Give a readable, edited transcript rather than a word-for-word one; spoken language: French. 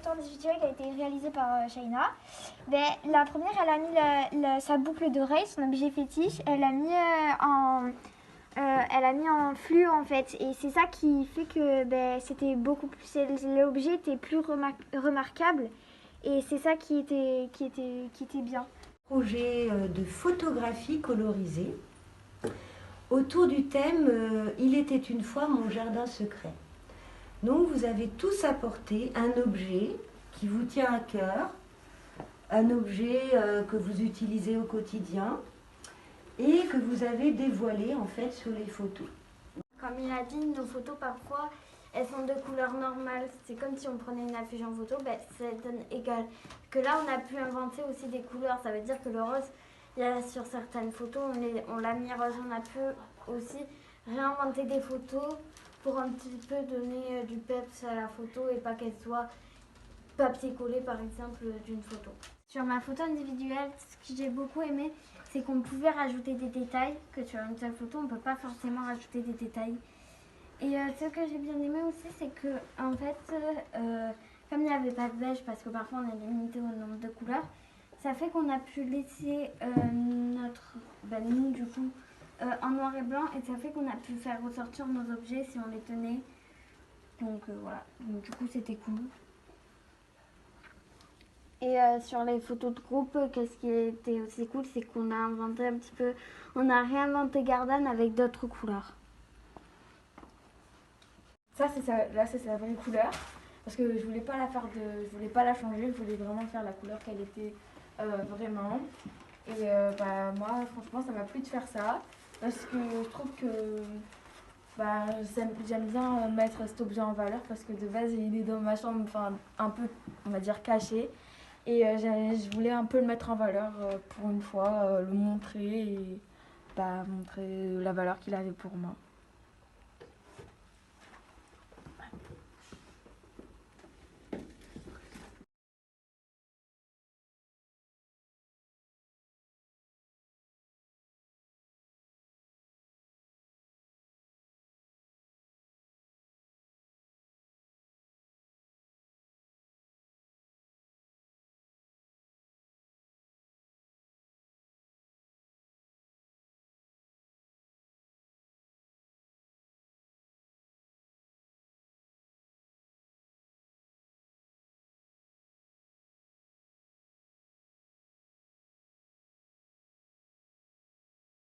photo individuelle qui a été réalisée par Shaina. Ben, la première, elle a mis sa boucle d'oreille, son objet fétiche, elle a mis en flux en fait. Et c'est ça qui fait que ben, c'était beaucoup plus. L'objet était plus remarquable. Et c'est ça qui était bien. Projet de photographie colorisée autour du thème Il était une fois mon jardin secret. Donc vous avez tous apporté un objet qui vous tient à cœur, un objet que vous utilisez au quotidien et que vous avez dévoilé en fait sur les photos. Comme il a dit, nos photos parfois elles sont de couleur normale. C'est comme si on prenait une affiche en photo, ben, ça donne égal. Que là on a pu inventer aussi des couleurs, ça veut dire que le rose, il y a sur certaines photos, on l'a mis rose. On a pu aussi réinventer des photos pour un petit peu donner du peps à la photo et pas qu'elle soit papier collé par exemple d'une photo. Sur ma photo individuelle, ce que j'ai beaucoup aimé, c'est qu'on pouvait rajouter des détails, que sur une seule photo on ne peut pas forcément rajouter des détails. Et ce que j'ai bien aimé aussi, c'est que en fait, comme il n'y avait pas de beige, parce que parfois on est limité au nombre de couleurs, ça fait qu'on a pu laisser nous du coup, en noir et blanc, et ça fait qu'on a pu faire ressortir nos objets si on les tenait. Donc voilà, donc, du coup c'était cool. Et sur les photos de groupe, qu'est-ce qui était aussi cool, c'est qu'on a inventé un petit peu, on a réinventé Gardanne avec d'autres couleurs. Ça, là, c'est sa vraie couleur. Parce que je voulais pas je voulais pas la changer, je voulais vraiment faire la couleur qu'elle était vraiment. Et moi, franchement, ça m'a plu de faire ça. Parce que je trouve que j'aime bien mettre cet objet en valeur. Parce que de base, il est dans ma chambre, enfin, un peu, on va dire, caché. Et je voulais un peu le mettre en valeur pour une fois, le montrer et montrer la valeur qu'il avait pour moi.